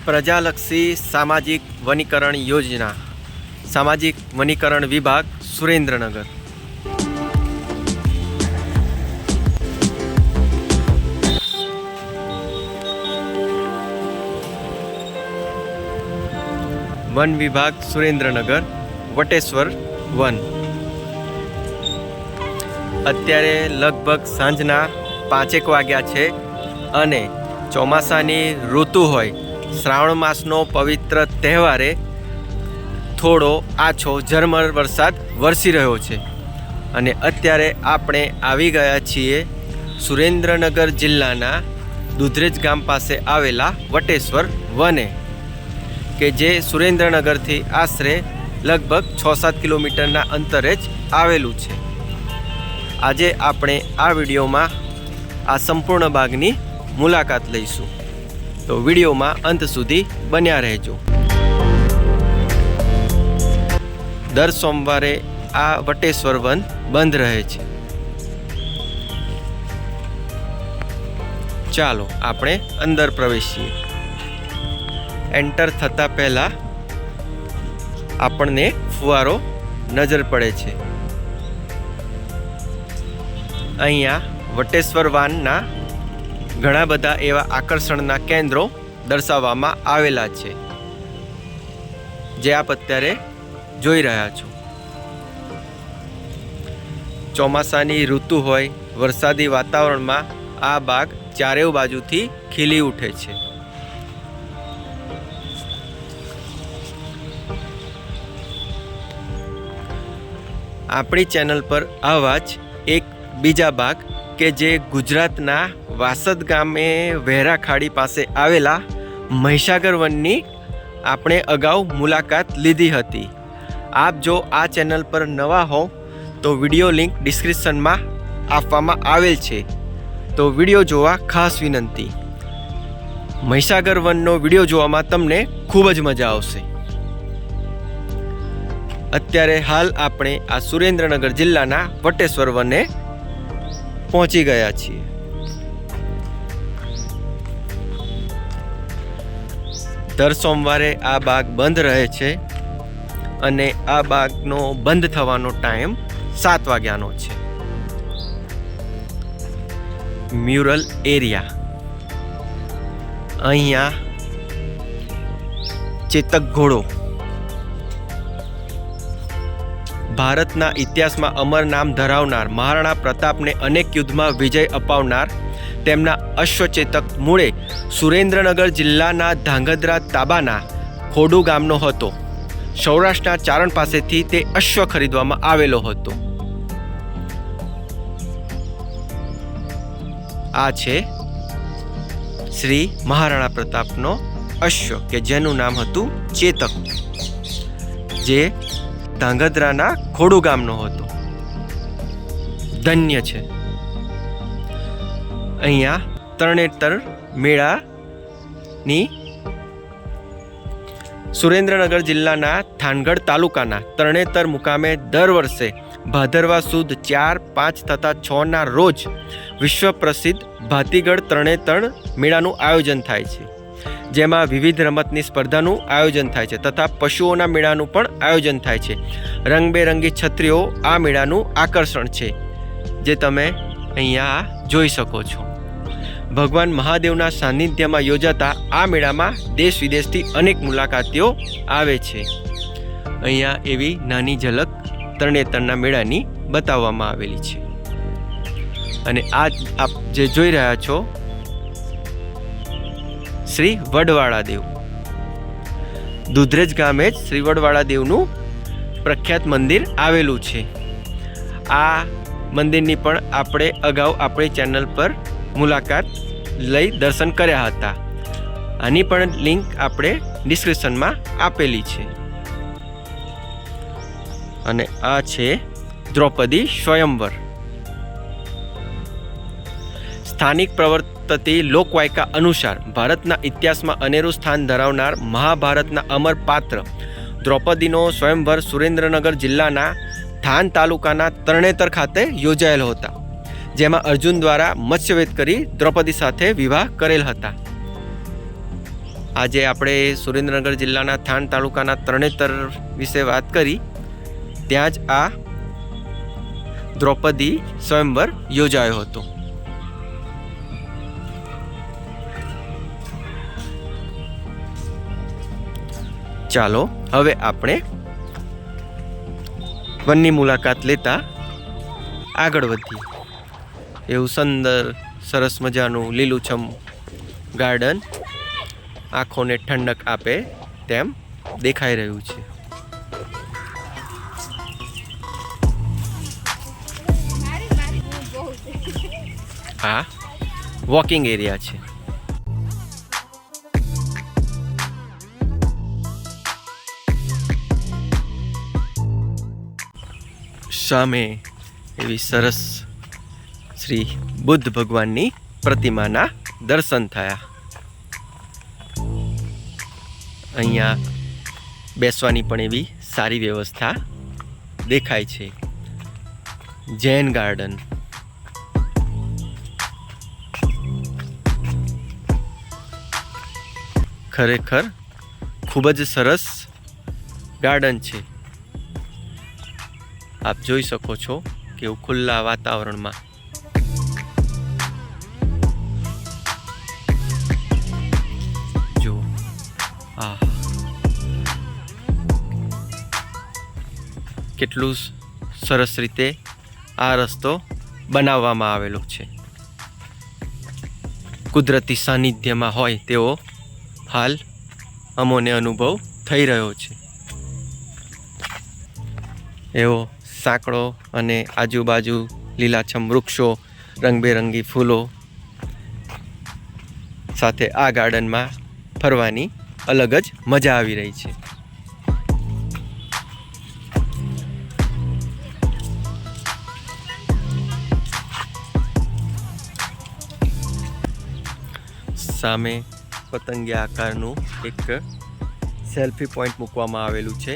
प्रजालक्षी सामाजिक वनीकरण योजना सामाजिक वनीकरण विभाग सुरेंद्रनगर। वन विभाग सुरेंद्रनगर वटेश्वर वन। अत्यारे लगभग सांजना 5 वाग्या छे अने ચોમાસાની ઋતુ હોય, શ્રાવણ માસનો પવિત્ર તહેવારે થોડો આછો ઝરમર વરસાદ વરસી રહ્યો છે અને અત્યારે આપણે આવી ગયા છીએ સુરેન્દ્રનગર જિલ્લાના દુધરેજ ગામ પાસે આવેલા વટેશ્વર વને, કે જે સુરેન્દ્રનગરથી આશરે લગભગ 6-7 કિલોમીટરના અંતરે જ આવેલું છે। આજે આપણે આ વિડીયોમાં આ સંપૂર્ણ બાગની मुलाकात लईशू, तो वीडियो में अंत सुधी बन्या रहेजो। दर सोमवारे आ वटेश्वर वन बंद रहे छे। चालो आपणे अंदर प्रवेशीए। एंटर थता पहला आपणे फुवारो नजर पड़े छे। अहींया वटेश्वर वनना घणा बधा एवा आकर्षणना केन्द्रो दर्शाववामां आवेला छे, जे आप अत्यारे जोई रह्या छो। ચોમાસાની ઋતુ હોય, વરસાદી વાતાવરણમાં આ બાગ ચારેય બાજુથી ખીલી ઉઠે છે। આપણી ચેનલ પર આવા જ એક બીજા બાગ કે જે ગુજરાતના વાસદ ગામે વહેરા ખાડી પાસે આવેલા મહીસાગર વનની આપણે અગાઉ મુલાકાત લીધી હતી। આપ જો આ ચેનલ પર નવા હો તો વિડીયો લિંક ડિસ્ક્રિપ્શનમાં આપવામાં આવેલ છે, તો વિડીયો જોવા ખાસ વિનંતી। મહીસાગર વનનો વિડીયો જોવામાં તમને ખૂબ જ મજા આવશે। અત્યારે હાલ આપણે આ સુરેન્દ્રનગર જિલ્લાના વટેશ્વર વને પહોંચી ગયા છીએ। दर सोमवारे आ बाग बंद रहे छे अने आ बागनो बंद थवानो टाइम 7 वाग्यानो छे। म्यूरल एरिया अहींया चेतक घोड़ो भारतना इतिहासमां अमर नाम धरावनार महाराणा प्रतापने अनेक युद्धमां विजय अपावनार તેમના અશ્વચેતક મૂળે સુરેન્દ્રનગર જિલ્લાના ધાંગધ્રા તાબાના ખોડુ ગામનો હતો। સૌરાષ્ટ્રના ચારણ પાસેથી તે અશ્વ ખરીદવામાં આવેલો હતો। આ છે શ્રી મહારાણા પ્રતાપનો અશ્વ કે જેનું નામ હતું ચેતક, જે ધાંગધ્રાના ખોડુ ગામનો હતો। ધન્ય છે। અહીંયા તરણેતર મેળાની સુરેન્દ્રનગર જિલ્લાના થાનગઢ તાલુકાના તરણેતર મુકામે દર વર્ષે ભાદરવા સુદ 4, 5 તથા 6ના રોજ વિશ્વ પ્રસિદ્ધ ભાતીગઢ તરણેતર મેળાનું આયોજન થાય છે, જેમાં વિવિધ રમતની સ્પર્ધાનું આયોજન થાય છે તથા પશુઓના મેળાનું પણ આયોજન થાય છે। રંગબેરંગી છત્રીઓ આ મેળાનું આકર્ષણ છે, જે તમે અહીંયા જોઈ શકો છો। ભગવાન મહાદેવના સાનિધ્યમાં યોજાતા આ મેળામાં દેશ વિદેશથી અનેક મુલાકાતીઓ આવે છે। અહીંયા એવી નાની ઝલક તરણેતરના મેળાની બતાવવામાં આવેલી છે। અને આ આપ જે જોઈ રહ્યા છો શ્રી વડવાળા દેવ, દુધરેજ ગામે જ શ્રી વડવાળા દેવનું પ્રખ્યાત મંદિર આવેલું છે। આ મંદિરની પણ આપણે અગાઉ આપણી ચેનલ પર મુલાકાત લઈ દર્શન કર્યા હતા। આની પણ લિંક આપણે ડિસ્ક્રિપ્શનમાં આપેલી છે। અને આ છે દ્રૌપદી સ્વયંવર। સ્થાનિક પ્રવર્તતી લોકવાયકા અનુસાર ભારતના ઇતિહાસમાં અનેરું સ્થાન ધરાવનાર મહાભારતના અમર પાત્ર દ્રૌપદીનો સ્વયંવર સુરેન્દ્રનગર જિલ્લાના થાન તાલુકાના તરણેતર ખાતે યોજાયેલો હતો, જેમાં અર્જુન દ્વારા મત્સ્યવેદ કરી દ્રૌપદી સાથે વિવાહ કરેલ હતા। આજે આપણે સુરેન્દ્રનગર જિલ્લાના થાન તાલુકાના તરણેતર વિશે વાત કરી. ત્યાં જ આ દ્રૌપદી સ્વયંવર યોજાયો હતો. ચાલો હવે આપણે વનની મુલાકાત લેતા આગળ વધીએ. એવું સુંદર સરસ મજાનું લીલુંછમ ગાર્ડન આંખોને ઠંડક આપે તેમ દેખાઈ રહ્યું છે. આ વોકિંગ એરિયા છે. સામે એવી સરસ શ્રી બુદ્ધ ભગવાનની પ્રતિમાના દર્શન થયા. અહીંયા બેસવાની પણ એવી સારી વ્યવસ્થા દેખાય છે. જૈન ગાર્ડન ખરેખર ખૂબ જ સરસ ગાર્ડન છે. આપ જોઈ શકો છો કે ખુલ્લા વાતાવરણમાં જો કેટલું સરસ રીતે આ રસ્તો બનાવવામાં આવેલો છે. કુદરતી સાનિધ્યમાં હોય તેવો હાલ અમોને અનુભવ થઈ રહ્યો છે. એવો સાંકડો અને આજુબાજુ લીલાછમ વૃક્ષો, રંગબેરંગી ફૂલો સાથે આ ગાર્ડનમાં ફરવાની અલગ જ મજા આવી રહી છે. સામે પતંગિયા આકારનું એક સેલ્ફી પોઈન્ટ મૂકવામાં આવેલું છે.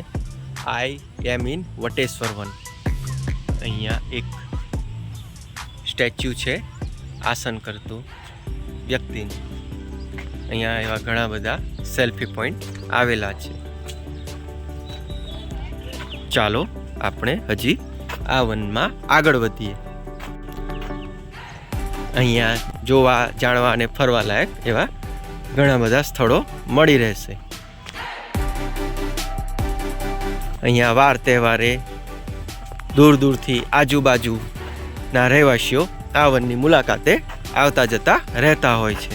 આઈ એમ ઇન વટેશ્વર વન. અહીંયા એક સ્ટેચ્યુ છે આસન કરતું વ્યક્તિનું. અહીંયા એવા ઘણા બધા સેલ્ફી પોઈન્ટ આવેલા છે. ચાલો આપણે હજી આ વનમાં આગળ વધીએ. અહીંયા જોવા, જાણવા અને ફરવા લાયક એવા ઘણા બધા સ્થળો મળી રહેશે. અહીંયા વાર તહેવારે દૂર દૂરથી આજુબાજુના રહેવાસીઓ આ વનની મુલાકાતે આવતા જતા રહેતા હોય છે.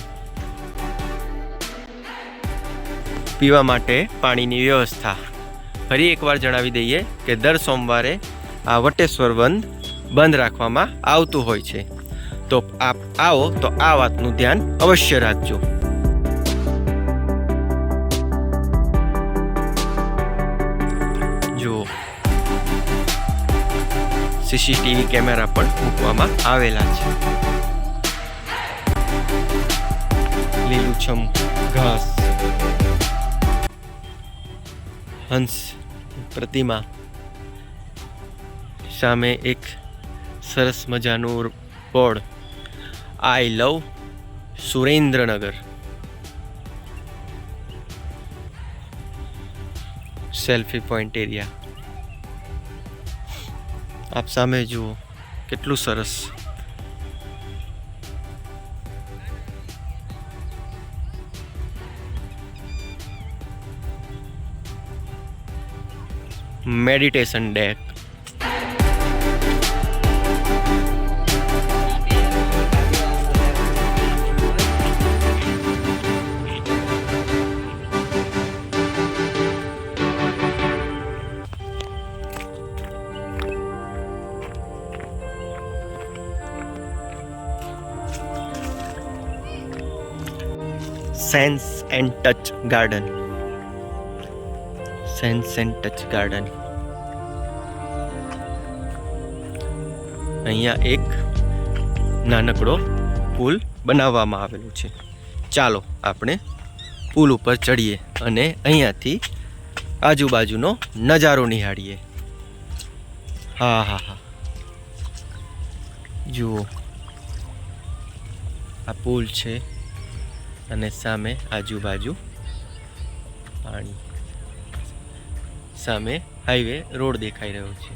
પીવા માટે પાણીની વ્યવસ્થા ફરી એકવાર જણાવી દઈએ કે દર સોમવારે આ વટેશ્વર વન બંધ રાખવામાં આવતું હોય છે. તો આપ આવો તો આ વાતનું ધ્યાન અવશ્ય રાખજો. જુઓ, સીસીટીવી કેમેરા પણ મૂકવામાં આવેલા છે. લીલુંછમ ઘાસ, હંસ પ્રતિમા, સામે એક સરસ મજાનું board, I love Surendranagar. Selfie point area આપ સામે જુઓ, કેટલું સરસ. Meditation deck, sense and touch garden. Sense and touch garden. અહીંયા એક નાનકડો પુલ બનાવવામાં આવેલો છે. ચાલો આપણે પુલ ઉપર ચડીએ અને અહીંયાથી આજુબાજુનો નજારો નિહાળીએ. હા હા હા, જુઓ આ પુલ છે અને સામે આજુબાજુ પાણી, સામે હાઈવે રોડ દેખાઈ રહ્યો છે.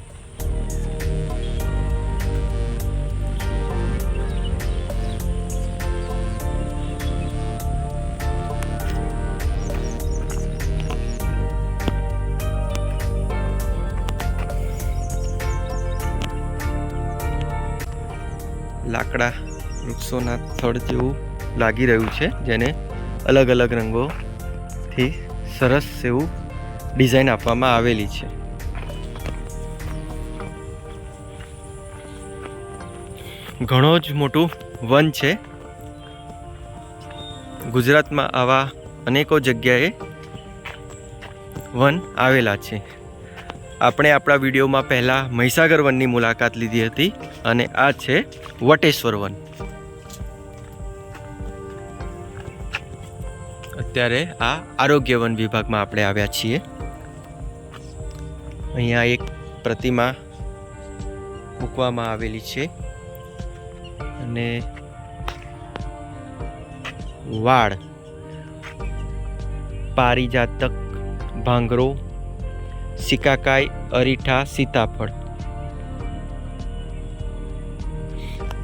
લાકડા વૃક્ષોના થડ જેવું લાગી રહ્યું છે, જેને અલગ અલગ રંગોથી સરસ એવું ડિઝાઇન આપવામાં આવેલી છે. ઘણો જ મોટું વન છે. ગુજરાતમાં આવા અનેકો જગ્યાએ વન આવેલા છે. આપણે આપણા વિડીયોમાં પહેલાં મહીસાગર વનની મુલાકાત લીધી હતી અને આ છે વટેશ્વર વન. અત્યારે આ આરોગ્ય વન વિભાગમાં આપણે આવ્યા છીએ. અહીંયા એક પ્રતિમા મૂકવામાં આવેલી છે અને વાડ, પારિજાતક, ભાંગરો, સિકાકાઈ, અરીઠા, સીતાફળ.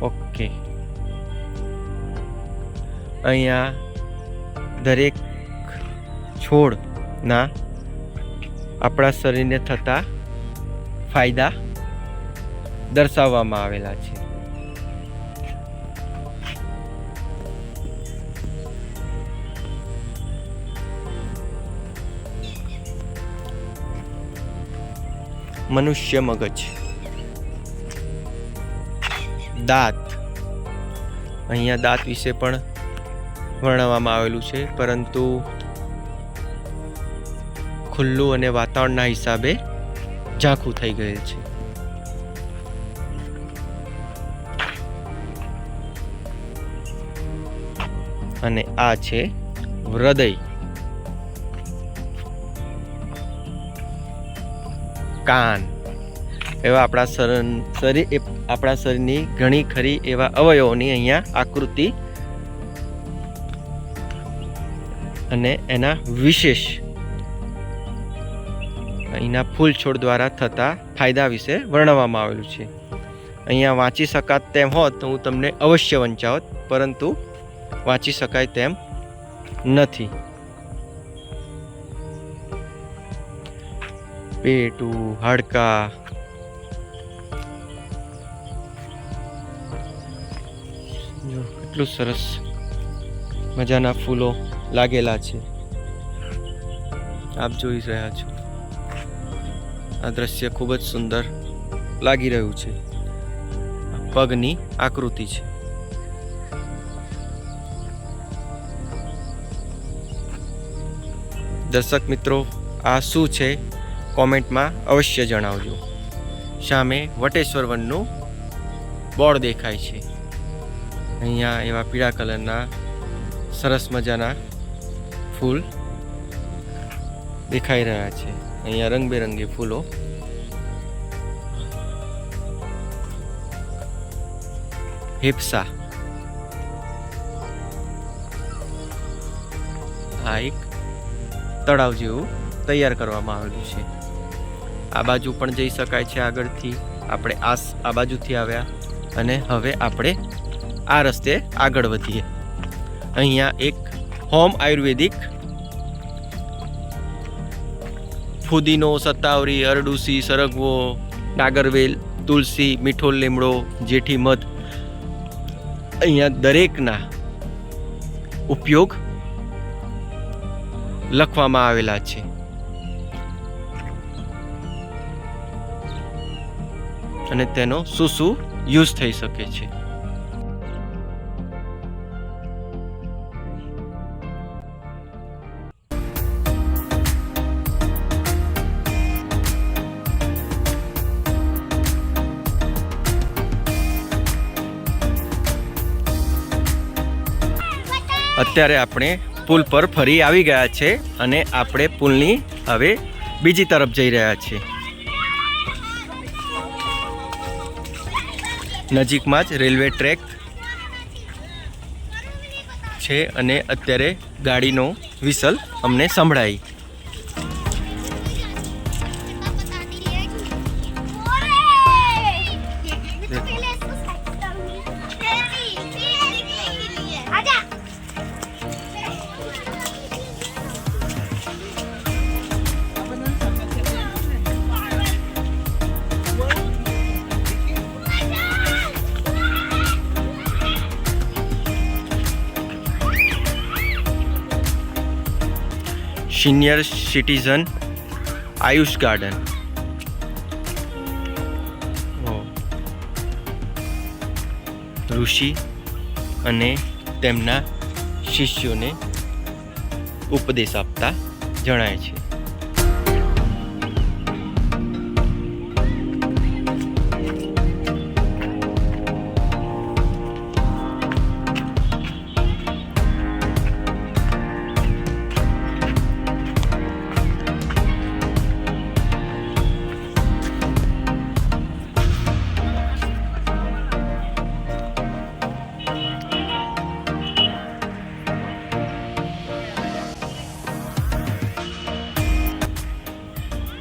ઓકે, અહીંયા દરેક છોડના આપણા શરીરને થતા ફાયદા દર્શાવવામાં આવેલા છે. મનુષ્ય મગજ, દાંત. અહીંયા દાંત વિશે પણ વર્ણવવામાં આવેલું છે, પરંતુ ખુલ્લું અને વાતાવરણના હિસાબે ઝાંખું થઈ ગયેલ છે. અને આ છે હૃદય, કાન. એવા આપણા શરીરની ઘણી ખરી એવા અવયવોની અહીંયા આકૃતિ અને એના વિશેષ અહીંના ફૂલ છોડ દ્વારા થતા ફાયદા વિશે વર્ણવવામાં આવેલું છે. અહીંયા વાંચી શકાત તેમ હોત તો હું તમને અવશ્ય વંચાવત, પરંતુ વાંચી શકાય તેમ નથી. પેટું, હાડકા, જો કેટલું સરસ મજાના ફૂલો લાગેલા છે, આપ જોઈ રહ્યા છો. આ દ્રશ્ય ખૂબ જ સુંદર લાગી રહ્યું છે. પગની આકૃતિ છે. દર્શક મિત્રો, આ શું છે કોમેન્ટમાં અવશ્ય જણાવજો. સામે વટેશ્વર વનનું બોર્ડ દેખાય છે. અહીંયા એવા પીળા કલરના સરસ મજાના ફૂલ દેખાઈ રહ્યા છે. અહીંયા રંગબેરંગી ફૂલો. હિપ્સા, આ એક તળાવ જેવું તૈયાર કરવામાં આવેલું છે. આ બાજુ પણ જઈ શકાય છે. આગળથી આપણે આ બાજુથી આવ્યા અને હવે આપણે આ રસ્તે આગળ વધીએ. અહીંયા એક હોમ આયુર્વેદિક ફુદીનો, સત્તાવરી, અરડુસી, સરગવો, નાગરવેલ, તુલસી, મીઠો લીમડો, જેઠી મધ, અહીંયા દરેકના ઉપયોગ લખવામાં આવેલા છે. અને તેનો શું યુઝ થઈ શકે છે. અત્યારે આપણે પુલ પર ફરી આવી ગયા છે અને આપણે પુલની હવે બીજી તરફ જઈ રહ્યા છીએ. નજીકમાં જ રેલવે ટ્રેક છે અને અત્યારે ગાડીનો વિસલ અમને સંભળાઈ. Senior citizen Ayush garden. ઋષિ અને તેમના શિષ્યોને ઉપદેશ આપતા જણાય છે.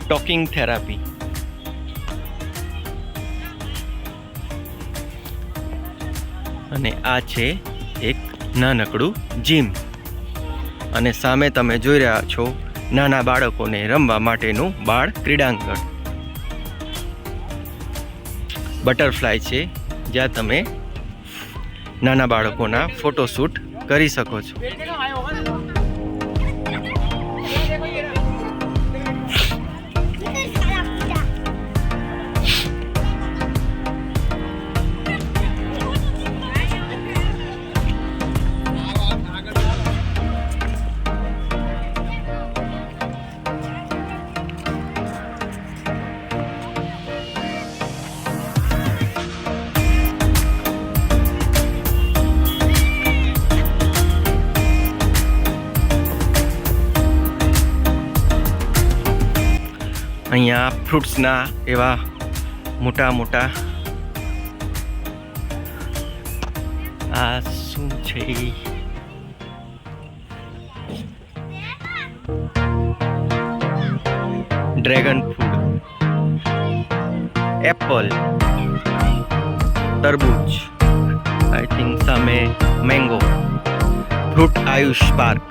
Talking therapy. અને આ છે એક નાનકડું જીમ. અને સામે તમે જોઈ રહ્યા છો નાના બાળકોને રમવા માટેનું બાળ ક્રીડાંગણ. બટરફ્લાય છે જ્યાં તમે નાના બાળકોના ફોટોશૂટ કરી શકો છો. અહીંયા ફ્રૂટ્સના એવા મોટા મોટા આ શું છે? ડ્રેગન ફ્રૂટ, એપલ, તરબૂચ, આઈ થિંક સામે મેંગો. Fruit Ayush park.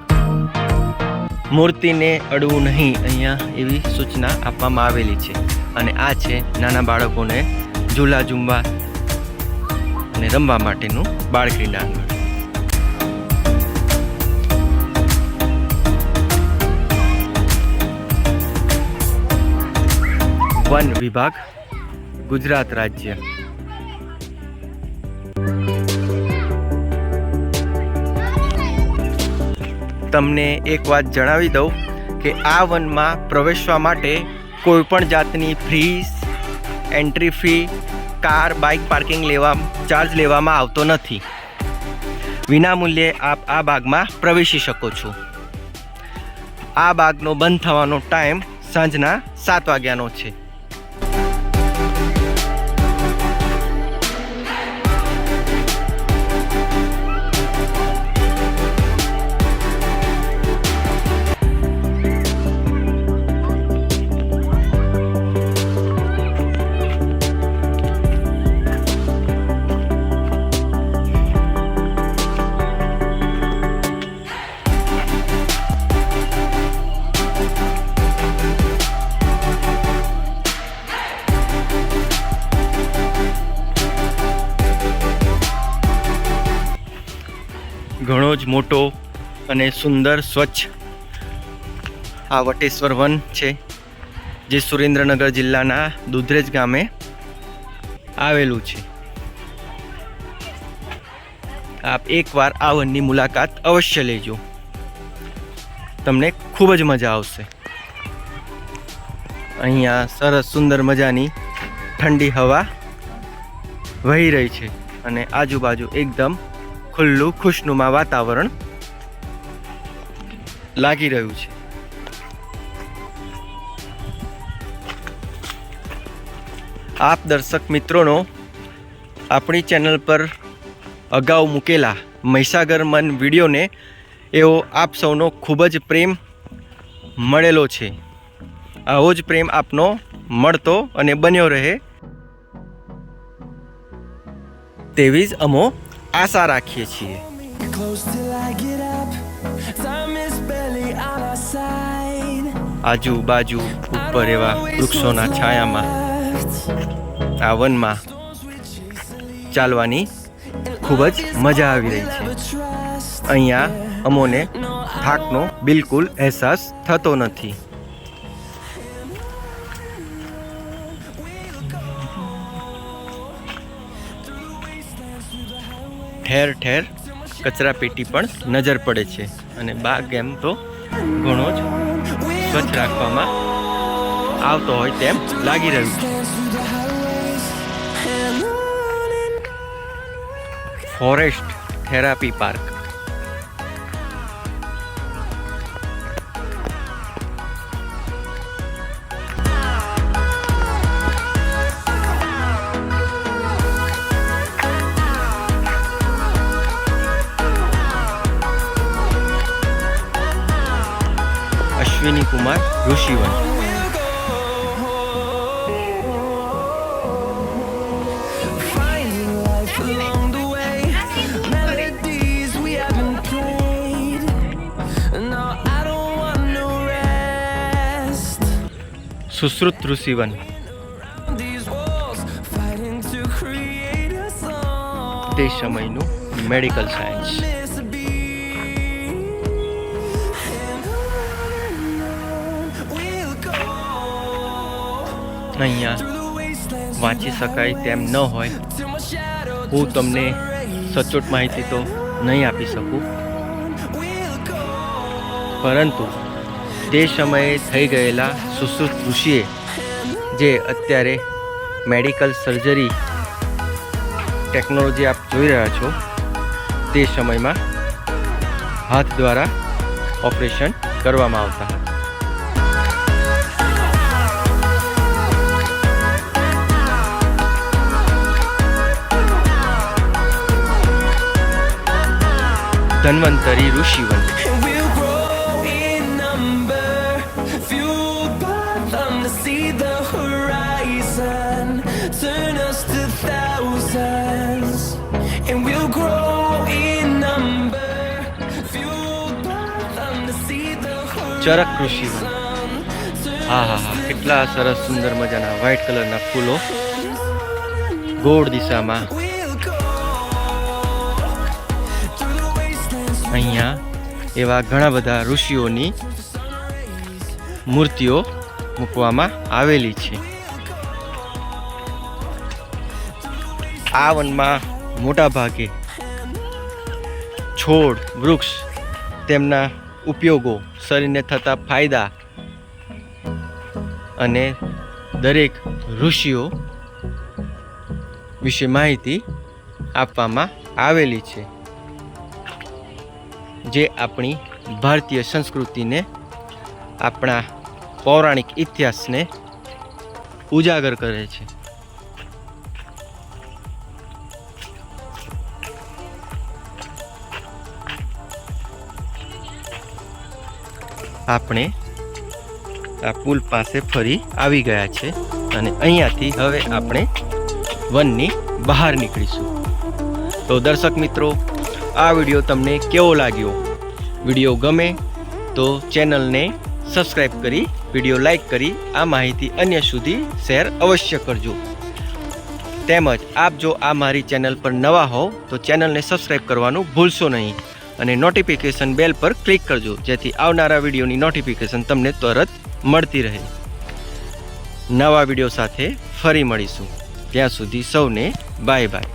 મૂર્તિને અડવું નહીં અહીંયા એવી સૂચના આપવામાં આવેલી છે. અને આ છે નાના બાળકોને ઝૂલા ઝૂમવા અને રમવા માટેનું બાળ ક્રીડાંગણ. વન વિભાગ, ગુજરાત રાજ્ય. તમને એક વાત જણાવી દઉં કે આ વનમાં પ્રવેશવા માટે કોઈ પણ જાતની fees, entry fee, car, bike parking charge લેવામાં આવતો નથી. વિનામૂલ્યે આપ આ બાગમાં પ્રવેશી શકો છો. આ બાગનો બંધ થવાનો ટાઈમ સાંજના 7 વાગ્યાનો છે. ઘણો જ મોટો અને સુંદર સ્વચ્છ આ વટેશ્વર વન છે, જે સુરેન્દ્રનગર જિલ્લાના દુધરેજ ગામે આવેલું છે. આપ એકવાર આ વનની મુલાકાત અવશ્ય લેજો, તમને ખૂબ જ મજા આવશે. અહીંયા સરસ સુંદર મજાની ઠંડી હવા વહી રહી છે અને આજુબાજુ એકદમ ખુલ્લું ખુશનુમા વાતાવરણ લાગી રહ્યું છે. આપ દર્શક મિત્રોનો આપણી ચેનલ પર અગાઉ મૂકેલા મહીસાગર મન વિડીયોને એવો આપ સૌનો ખૂબ જ પ્રેમ મળેલો છે. આવો જ પ્રેમ આપનો મળતો અને બન્યો રહે તેવી જ અમો આશા રાખીએ છીએ. આજુબાજુ ઉપર એવા વૃક્ષોના છાયામાં આ વનમાં ચાલવાની ખૂબ જ મજા આવી રહી છે. અહીંયા અમોને થાકનો બિલકુલ અહેસાસ થતો નથી. ઠેર ઠેર કચરા પેટી પણ નજર પડે છે અને બાગ એમ તો ઘણો જ સ્વચ્છ રાખવામાં આવતો હોય તેમ લાગી રહ્યું છે. Forest therapy park. Ashwini Kumar Rishivan. Sushrut Rishivan. તે સમયનું મેડિકલ સાયન્સ. અહીંયા વાંચી શકાય તેમ ન હોય. હું તમને સચોટ માહિતી તો નહીં આપી શકું, પરંતુ તે સમયે થઈ ગયેલા સુશ્રુત ઋષિએ જે અત્યારે મેડિકલ સર્જરી ટેકનોલોજી આપ જોઈ રહ્યા છો, તે સમયમાં હાથ દ્વારા ઓપરેશન કરવામાં આવતા હતા. ધન્વંતરી ઋષિવન. ચરક ઋષિવન. હા હા હા, કેટલા સરસ સુંદર મજાના વ્હાઇટ કલરના ફૂલો ગોળ દિશામાં. અહીંયા એવા ઘણા બધા ઋષિઓની મૂર્તિઓ મૂકવામાં આવેલી છે. આ વનમાં મોટા ભાગે છોડ, વૃક્ષ, તેમના ઉપયોગો, શરીરને થતા ફાયદા અને દરેક ઋષિઓ વિશે માહિતી આપવામાં આવેલી છે, જે આપણી ભારતીય સંસ્કૃતિને, આપણા પૌરાણિક ઇતિહાસને ઉજાગર કરે છે. આપણે આ પુલ પાસે ફરી આવી ગયા છે અને અહીંયાથી હવે આપણે વનની બહાર નીકળીશું. તો દર્શક મિત્રો, આ વિડીયો તમને કેવો લાગ્યો? વિડીયો ગમે તો ચેનલને સબસ્ક્રાઈબ કરી, વિડીયો લાઈક કરી આ માહિતી અન્ય સુધી શેર અવશ્ય કરજો. તેમજ આપ જો આ મારી ચેનલ પર નવા હોવ તો ચેનલને સબસ્ક્રાઈબ કરવાનું ભૂલશો નહીં અને નોટિફિકેશન બેલ પર ક્લિક કરજો, જેથી આવનારા વિડીયોની નોટિફિકેશન તમને તરત મળતી રહે. નવા વિડીયો સાથે ફરી મળીશું. ત્યાં સુધી સૌને બાય બાય.